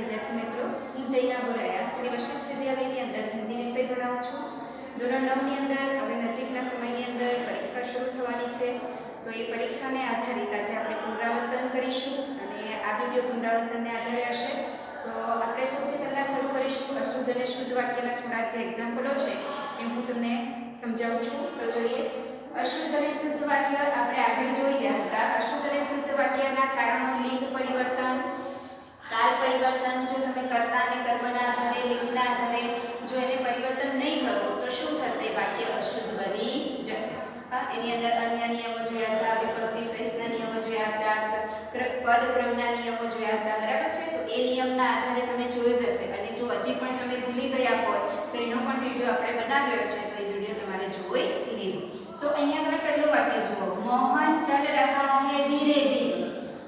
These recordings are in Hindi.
विद्यार्थी मित्रों, હું જૈના બોરાયા શ્રી વશિષ્ઠ વિદ્યાલયની અંદર હિન્દી વિષય ભણાવું છું। ધોરણ 9 ની અંદર હવે નજીકના સમયની અંદર પરીક્ષા શરૂ થવાની છે, તો એ પરીક્ષાને આધારિત આજે આપણે પુનરાવર્તન કરીશું અને આ વિડિયો પુનરાવર્તનને આધારે હશે। તો આપણે સૌથી પહેલા શરૂ કરીશું અશુદ્ધ અને શુદ્ધ વાક્યના થોડા જે એક્ઝામ્પલો છે એ હું તમને સમજાવું છું। તો જોઈએ, અશુદ્ધ અને શુદ્ધ વાક્ય આપણે આગળ જોઈ ગયા હતા। અશુદ્ધ અને શુદ્ધ વાક્યના કારણો લિંગ પરિવર્તન, काल परिवर्तन, जो તમે કર્તા અને કર્મના આધારે લિંગના આધારે જો એને પરિવર્તન નહીં કરો તો શું થશે? વાક્ય અશુદ્ધ બની જશે। એની અંદર અન્ય નિયમો જોયા હતા, વિભક્તિ સહિતના નિયમો જોયા હતા, પદ ક્રમના નિયમો જોયા હતા, બરાબર છે? તો એ નિયમના આધારે તમે જોયું જશે અને જો હજી પણ તમે ભૂલી ગયા હોય તો એનો પણ વિડિયો આપણે બનાવ્યો છે, તો એ વિડિયો તમારે જોઈ લેવો। તો અહીંયા તમે પહેલું વાક્ય જુઓ, મોહन चल रहा है धीरे धीरे,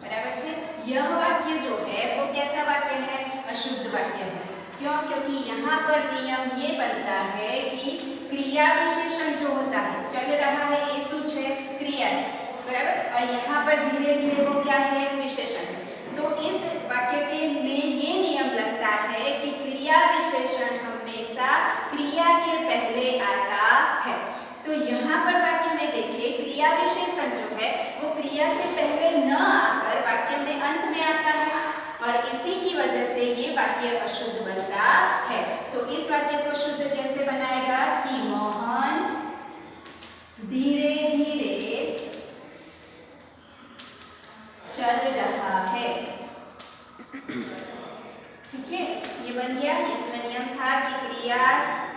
बराबर है। यह वाक्य जो है वो कैसा वाक्य है? अशुद्ध वाक्य है। क्यों? क्योंकि यहाँ पर नियम ये बनता है कि क्रिया विशेषण जो होता है, चल रहा है ये सूच है, क्रिया है, बराबर, और यहाँ पर धीरे धीरे वो क्या है? विशेषण है। तो इस वाक्य के में ये नियम लगता है कि क्रिया विशेषण हमेशा क्रिया के पहले आता है। तो यहाँ पर वाक्य में देखिए, क्रिया विशेषण जो है वो क्रिया से पहले न आकर वाक्य में अंत में आता है और इसी की वजह से ये वाक्य अशुद्ध बनता है। तो इस वाक्य को शुद्ध कैसे बनाएगा कि मोहन धीरे धीरे चल रहा है, ठीक है, ये बन गया। इसमें नियम था कि क्रिया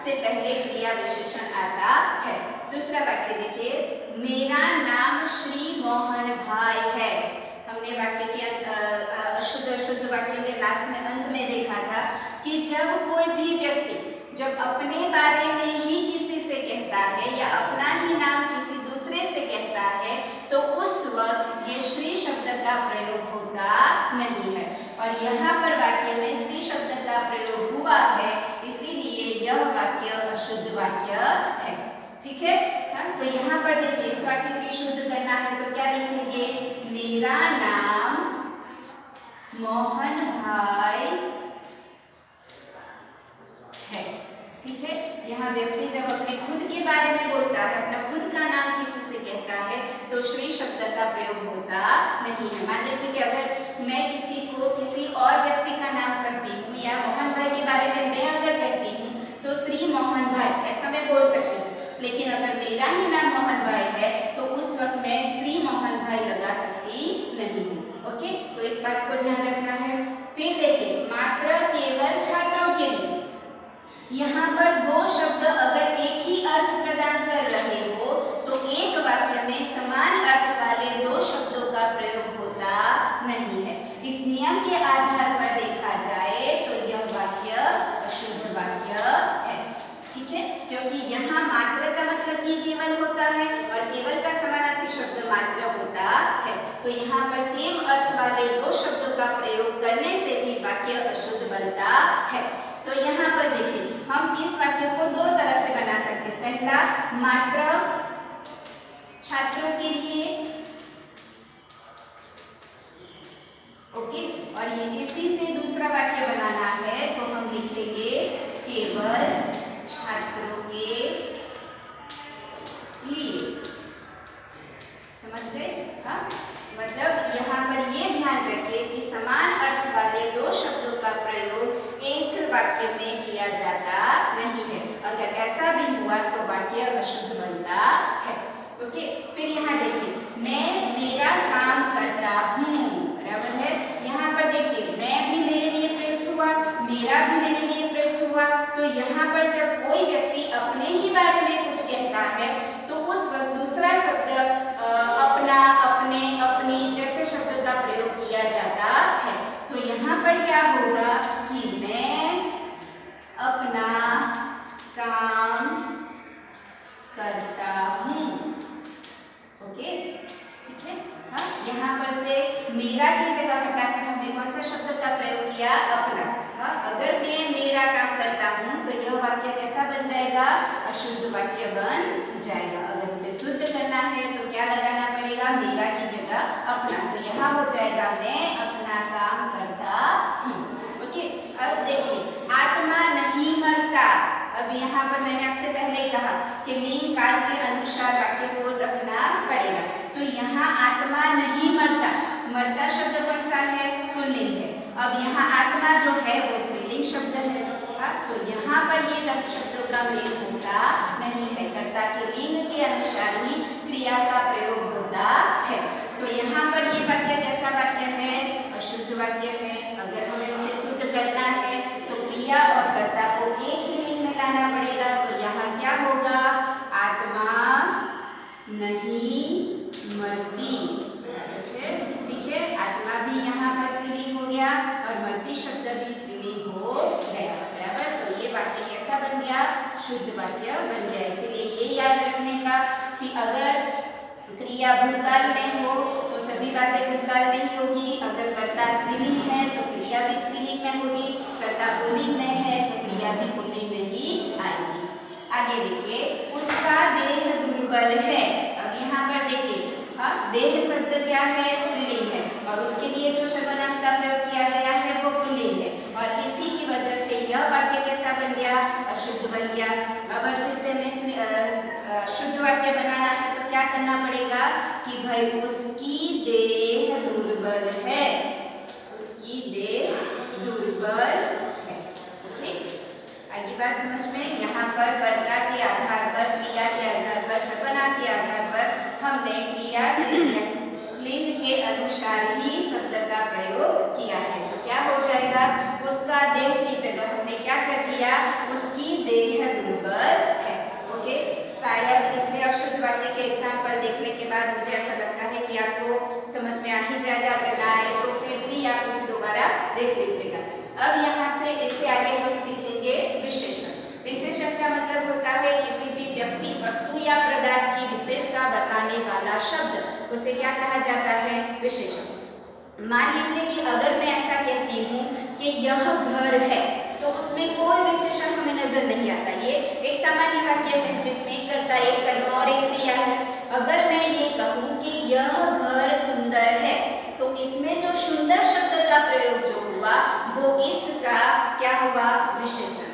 से पहले क्रिया विशेषण आता है। दूसरा वाक्य देखिए, मेरा नाम श्री मोहन भाई है। हमने वाक्य के अशुद्ध अशुद्ध वाक्य में लास्ट में अंत में देखा था कि जब कोई भी व्यक्ति जब अपने बारे में ही किसी से कहता है या अपना ही नाम किसी दूसरे से कहता है तो उस वक्त ये श्री शब्द का प्रयोग होता नहीं है, और यहाँ पर वाक्य में श्री शब्द का प्रयोग हुआ है, इसीलिए यह वाक्य अशुद्ध वाक्य है, ठीक है। हाँ, तो यहाँ पर देखिए, इस वाक्य की शुद्ध करना है तो क्या लिखेंगे? मेरा नाम मोहन भाई है, ठीक है। यहाँ व्यक्ति जब अपने खुद के बारे में बोलता है, अपना खुद का नाम किसी से कहता है तो श्री शब्द का प्रयोग होता नहीं है। मान लीजिए कि अगर मैं किसी को किसी और व्यक्ति का नाम कहती हूँ या मोहन भाई के बारे में मैं अगर कहती हूँ तो श्री मोहन भाई ऐसा मैं बोल सकती हूँ, लेकिन अगर मेरा ही नाम मोहन भाई है तो उस वक्त मैं श्री मोहन भाई लगा सकती नहीं हूँ। ओके, तो इस बात को ध्यान रखना है। फिर देखिए, मात्र केवल छात्रों के लिए, यहाँ पर दो शब्द अगर एक ही अर्थ प्रदान कर रहे हो तो एक वाक्य में समान अर्थ वाले दो शब्दों का प्रयोग होता नहीं है। इस नियम के आधार पर देखा जाए तो यह वाक्य अशुद्ध वाक्य है, ठीक है, क्योंकि यहाँ मात्र का मतलब ये केवल होता है और केवल का समानार्थी शब्द मात्र होता है, तो यहाँ पर सेम अर्थ वाले दो शब्दों का प्रयोग करने से भी वाक्य अशुद्ध बनता है। तो यहाँ पर देखिए, हम इस वाक्य को दो तरह से बना सकते हैं। पहला, मात्र छात्रों के लिए, ओके, और ये इसी से दूसरा वाक्य बनाना है तो हम लिखेंगे केवल छात्रों के लिए। समझ गए? हाँ, मतलब यहाँ पर ये ध्यान रखिए कि समान अर्थ वाले दो शब्दों का प्रयोग एक वाक्य में किया जाता नहीं है। अगर ऐसा भी हुआ तो वाक्य अशुद्ध बनता है। ओके, फिर यहाँ देखिए, मैं मेरा काम करता हूँ, बराबर है। यहाँ पर देखिए, मैं भी मेरे लिए प्रयुक्त हुआ, मेरा भी मेरे लिए प्रयुक्त हुआ। तो यहाँ पर जब कोई व्यक्ति अपने ही बारे में कुछ कहता है तो उस वक्त दूसरा शब्द अपना, अपने, अपनी जैसे शब्द का प्रयोग किया जाता है। तो यहाँ पर क्या होगा कि मैं अपना काम करता हूँ, ओके, ठीक है। हाँ, यहाँ पर से मेरा की जगह हटाकर हमने कौन सा शब्द का प्रयोग किया? अपना। हाँ, अगर मैं मेरा काम करता हूँ तो यह वाक्य कैसा बन जाएगा? अशुद्ध वाक्य बन जाएगा। अगर उसे शुद्ध करना है तो क्या लगाना पड़ेगा? मेरा की जगह अपना। तो यहाँ हो जाएगा मैं अपना काम करता हूँ, ओके। अब यहाँ पर मैंने आपसे पहले कहा कि लिंग काल के अनुसार वाक्य को रखना पड़ेगा। तो यहाँ आत्मा नहीं मरता, मरता शब्द कौन सा है? पुल्लिंग है। अब यहाँ आत्मा जो है वो स्त्रीलिंग शब्द है। हाँ, तो यहाँ पर ये दो शब्दों का मेल होता नहीं है, कर्ता के लिंग के अनुसार ही क्रिया का प्रयोग होता है। तो यहाँ पर ये वाक्य कैसा वाक्य है? अशुद्ध वाक्य है। अगर हमें उसे शुद्ध करना है तो क्रिया और कर्ता को एक ही लिंग में लाना पड़ेगा। तो यहाँ क्या होगा? आत्मा नहीं मरती। ठीक है, आत्मा भी यहाँ पर स्त्रीलिंग हो गया और मरती शब्द भी स्त्रीलिंग हो गया। बराबर, तो ये वाक्य कैसा बन गया? शुद्ध वाक्य बन गया। इसीलिए ये याद रखने का कि अगर क्रिया भूतकाल में हो तो सभी बातें भूतकाल में ही होगी। अगर कर्ता स्त्रीलिंग है तो क्रिया भी स्त्रीलिंग में होगी। कर्ता पुल्लिंग में है तो क्रिया भी पुल्लिंग में ही आएगी। आगे देखिए, उसका देह दुर्बल है। अब यहाँ पर देखिए, हाँ, देह शब्द क्या है? स्त्रीलिंग है और उसके लिए जो सर्वनाम का प्रयोग किया गया है वो पुल्लिंग है और इसी की वजह से यह वाक्य कैसा बन गया? अशुद्ध बन गया। अब इसे में शुद्ध वाक्य बनाना है तो क्या करना पड़ेगा कि भाई उसकी देह दुर्बल है, उसकी देह दुर्बल है। ओके, आगे बात समझ में? यहाँ पर कर्ता के आधार पर, क्रिया के आधार पर, सर्वनाम के आधार पर हमने क्रिया लिंग के अनुसार ही शब्द का प्रयोग किया है। तो क्या हो जाएगा? उसका देह की जगह हमने क्या कर दिया? उसकी देह दुर्बल है। ओके, शायद इतने अशुद्ध वाक्य के एग्जाम्पल देखने के बाद मुझे ऐसा लगता है कि आपको समझ में आ ही जाएगा। अगर ना आए तो फिर भी आप इसे दोबारा देख लीजिएगा। अब यहाँ से इससे आगे हम सीखेंगे विशेषण। विशेषण का मतलब होता है किसी भी व्यक्ति, वस्तु या पदार्थ की विशेषता बताने वाला शब्द, उसे क्या कहा जाता है? विशेषण। मान लीजिए कि अगर मैं ऐसा कहती हूँ कि यह घर है तो उसमें कोई विशेषण हमें नजर नहीं आता। ये एक सामान्य वाक्य है जिसमें कर्ता, एक कर्म और एक क्रिया है। अगर मैं ये कहूँ कि यह घर सुंदर है तो इसमें जो सुंदर शब्द का प्रयोग जो हुआ वो इसका क्या हुआ? विशेषण।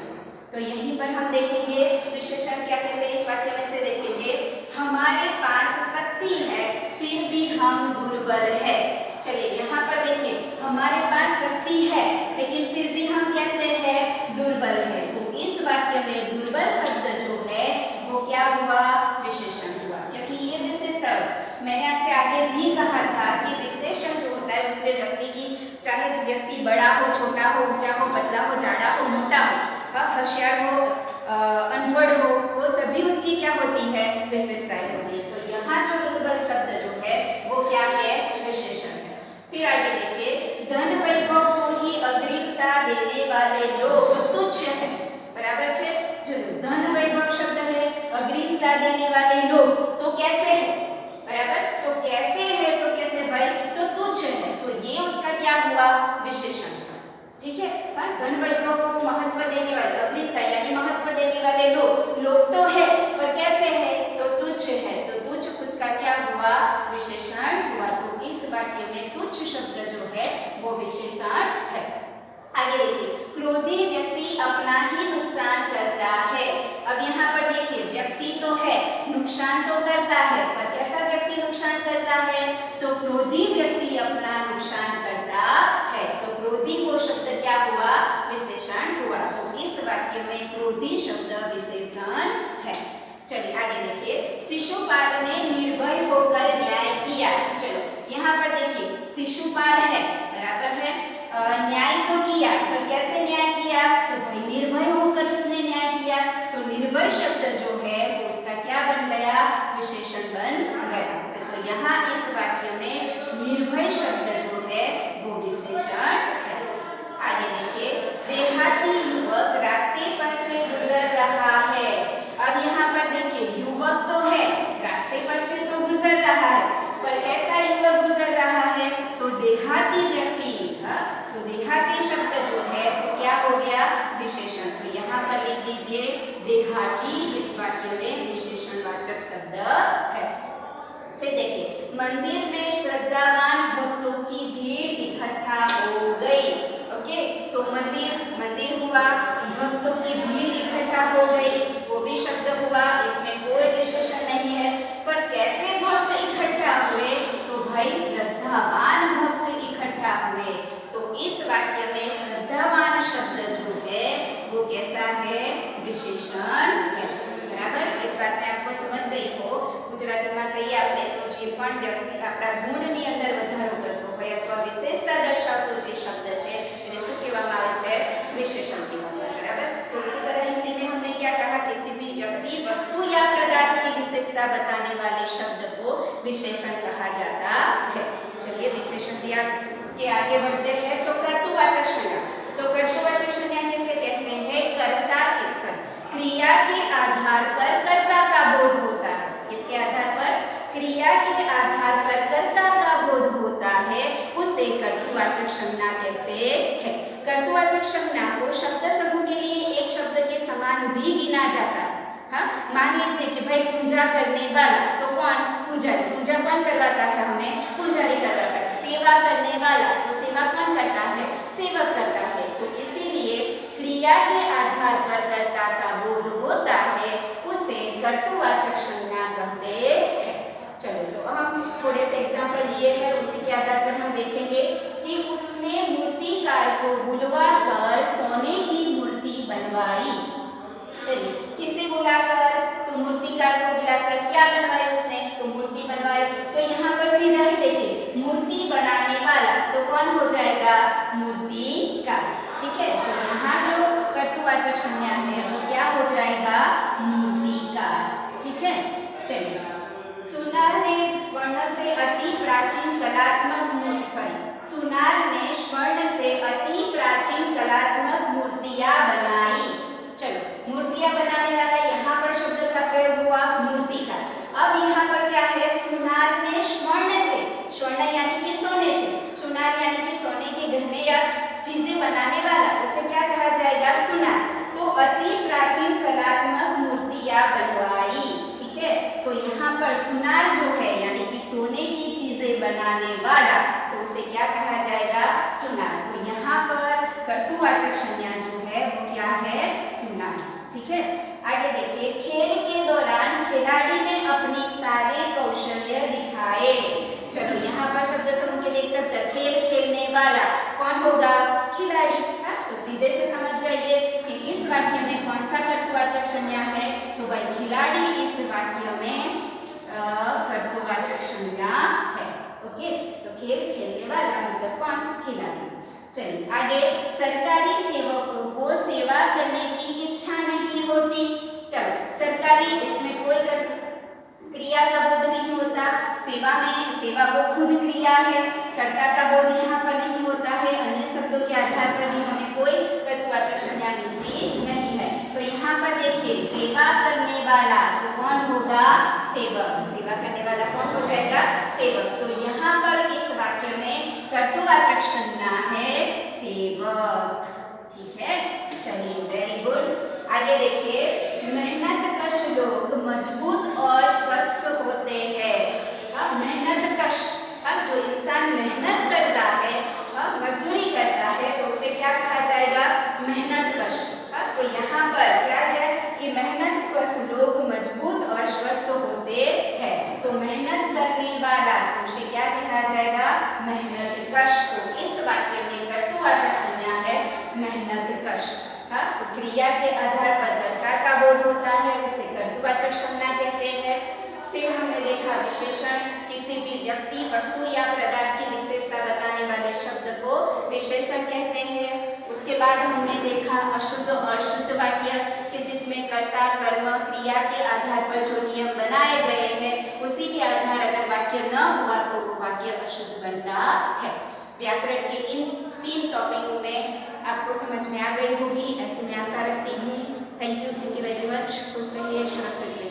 तो यहीं पर हम देखेंगे विशेषण क्या कहते हैं। इस वाक्य में से देखेंगे, हमारे पास शक्ति है फिर भी हम दुर्बल है। चलिए यहाँ पर देखिए, हमारे पास शक्ति है लेकिन फिर भी हम कैसे हैं? दुर्बल है। तो इस वाक्य में दुर्बल शब्द जो है वो क्या हुआ? विशेषण हुआ, क्योंकि ये विशेषता, मैंने आपसे आगे भी कहा था कि विशेषण जो होता है उसमें व्यक्ति की, चाहे व्यक्ति बड़ा हो, छोटा हो, ऊंचा हो, पतला हो, जाड़ा हो, मोटा हो, होशियार हो, अनपढ़ हो, वो सभी उसकी क्या होती है? विशेषताएं होती है। तो यहाँ जो दुर्बल शब्द जो है वो क्या है? विशेषण है। फिर आगे देखिए, धन वैभव को ही अग्रिमता देने वाले लोग तुच्छ है। बराबर है, जो धन वैभव शब्द है, अग्रिमता देने वाले लोग तो कैसे है? बराबर, तो कैसे है? तो कैसे भाई? तो तुच्छ है। तो ये उसका क्या हुआ? विशेषण। ठीक है, हाँ, धन वैभव को महत्व देने वाले, अग्रिमता यानी महत्व देने वाले लोग तो है पर कैसे है? तो तुच्छ है। तो तुच्छ उसका क्या हुआ? विशेषण हुआ। तो इस वाक्य में तुच्छ शब्द जो है वो विशेषण है। आगे देखिए, क्रोधी व्यक्ति अपना ही नुकसान करता है। अब यहाँ पर देखिए, व्यक्ति तो है, नुकसान तो करता है, पर कैसा व्यक्ति नुकसान करता है? तो क्रोधी व्यक्ति अपना नुकसान करता है। तो क्रोधी को शब्द क्या हुआ? विशेषण हुआ। तो इस वाक्य में क्रोधी शब्द विशेषण है। चलिए आगे देखिए, शिशुपाल ने निर्भय होकर न्याय किया। चलो यहाँ पर देखिए, शिशुपाल है, बराबर है, न्याय तो किया, पर कैसे न्याय किया? तो भाई निर्भय होकर उसने न्याय किया। तो निर्भय शब्द जो है वो उसका क्या बन गया? विशेषण बन गया। तो यहाँ इस वाक्य में निर्भय शब्द जो है वो विशेषण है। आगे देखिए, देहाती युवक रास्ते पर से गुजर रहा है। अब यहाँ पर देखिए, युवक तो है, रास्ते पर से तो गुजर रहा है, पर कैसा युवक गुजर रहा है? तो देहाती व्यक्ति। तो देहाती शब्द जो है वो क्या हो गया? विशेषण। तो यहाँ पर लिख दीजिए, देहाती इस वाक्य में विशेषणवाचक शब्द है। फिर देखिए, मंदिर में श्रद्धावान भक्तों की भीड़ इकट्ठा हो गई। ओके, तो मंदिर हुआ, भक्तों की भीड़ इकट्ठा हो गई। જે પણ વ્યક્તિ આપણા ગુણની અંદર વધારો કરતો હોય અથવા વિશેષતા દર્શાવતો જે શબ્દ છે એને શું કહેવામાં આવે છે? विशेषण कहेवाता है। बराबर। तो इसी तरह हिंदी में हमने क्या कहा? किसी भी व्यक्ति, वस्तु या पदार्थ की विशेषता बताने वाले शब्द को विशेषण कहा जाता है। चलिए विशेषण दिया के आगे बढ़ते हैं। तो कर्तृवाचक संज्ञा, तो कर्तृवाचक संज्ञा किसे कहते हैं? कर्ता के क्रिया के आधार पर कर्ता का बोध होता है। इसके आधार पर, क्रिया के आधार पर कर्ता का बोध होता है, उसे कर्तृवाचक संज्ञा कहते हैं। कर्तृवाचक संज्ञा को शब्द समूह के लिए एक शब्द के समान भी गिना जाता है। हाँ, मान लीजिए कि भाई पूजा करने वाला, तो कौन? पुजारी। पूजा कौन करवाता है? हमें पुजारी करवाता है। सेवा करने वाला, तो सेवा कौन करता है? सेवक करता है। तो इसीलिए क्रिया के आधार पर कर्ता का बोध होता है, उसे कर्तृवाचक संज्ञा कहते हैं। चलो तो हम थोड़े से एग्जाम्पल लिए हैं, उसी के आधार पर हम देखेंगे कि उसने मूर्तिकार को बुलवाकर सोने की मूर्ति बनवाई। चलिए, किसे बुलाकर? तो मूर्तिकार को बुलाकर क्या बनवाई उसने? तो मूर्ति बनवाई। तो यहाँ पर सीधा ही देखिए, मूर्ति बनाने वाला तो कौन हो जाएगा? मूर्तिकार। ठीक है, तो यहाँ जो कर्तृवाचक संज्ञा है वो क्या हो जाएगा? मूर्तिकार। ठीक है, चलिए। सुनार ने स्वर्ण से अति प्राचीन कलात्मक सुनार ने स्वर्ण से अति प्राचीन कलात्मक मूर्तियां बनाई। चलो, मूर्तियां बनाने वाला यहाँ पर शब्द का प्रयोग हुआ मूर्तिकार। अब यहाँ पर क्या है? सुनार ने स्वर्ण से, स्वर्ण यानी कि सोने से, सुनार यानी कि सोने के गहने या चीजें बनाने वाला, उसे क्या कहा जाएगा? सुनार। तो अति प्राचीन कलात्मक मूर्तियां बनवाई। ठीक है, तो यहाँ पर सुनार जो है यानी कि सोने की चीजें बनाने वाला, तो उसे क्या कहा जाएगा? सुनार। तो यहाँ पर कर्तृवाचक संज्ञा जो है वो क्या है? सुनार। ठीक है, आगे देखिए। खेल के दौरान खिलाड़ी ने अपनी सारे कौशल्य दिखाए। चलो, यहाँ पर शब्द समूह के लिए एक शब्द खेल, खेलने वाला कौन होगा? खिलाड़ी। हाँ, तो सीधे से समझ जाइए कि इस वाक्य में कौन सा कर्तृवाचक संज्ञा है? तो भाई खिलाड़ी इस वाक्य में कर्तृवाचक संज्ञा है। ओके, तो खेल, खेलने वाला मतलब कौन? खिलाड़ी। चलिए आगे। सरकारी सेवकों को सेवा करने की इच्छा नहीं होती। चलो, सरकारी, इसमें कोई क्रिया का बोध नहीं होता। सेवा में, सेवा वो खुद क्रिया है, कर्ता का बोध यहाँ पर नहीं होता है। अन्य शब्दों के आधार पर भी हमें कोई कर्तृवाचक संज्ञा मिलती नहीं है। तो यहाँ पर देखिए, सेवा करने वाला तो कौन होगा? सेवक। सेवा करने वाला कौन हो जाएगा? सेवक। तो यहाँ पर इस वाक्य में कर्तृवाचक संज्ञा है सेवक। ठीक है, चलिए, वेरी गुड। आगे देखिए। मेहनत कश लोग मजबूत और स्वस्थ होते हैं। मेहनत कश, जो इंसान मेहनत करता है, मजदूरी करता है, तो उसे क्या कहा जाएगा? मेहनत कश। तो यहाँ पर क्या है कि मेहनत कश लोग मजबूत और स्वस्थ होते हैं। तो मेहनत करने वाला, तो उसे क्या कहा जाएगा? मेहनत कश। तो इस वाक्य में कर्तृवाचक संज्ञा है मेहनत कश। तो क्रिया के आधार पर कर्ता का बोध होता है, इसे कर्तृवाचक संज्ञा कहते हैं। फिर हमने देखा विशेषण, किसी भी व्यक्ति, वस्तु या पदार्थ की विशेषता बताने वाले शब्द को विशेषण कहते हैं। उसके बाद हमने देखा अशुद्ध और शुद्ध वाक्य, कि जिसमें कर्ता, कर्म, क्रिया के आधार पर जो नियम बनाए गए हैं उसी के आधार अगर वाक्य न हुआ तो वो वाक्य अशुद्ध बनता है। व्याकरण के इन 3 टॉपिकों में आपको समझ में आ गई होगी, ऐसे मैं आशा रखती हूँ। Thank you very much. खुश रहिए, सुरक्षित रहिए।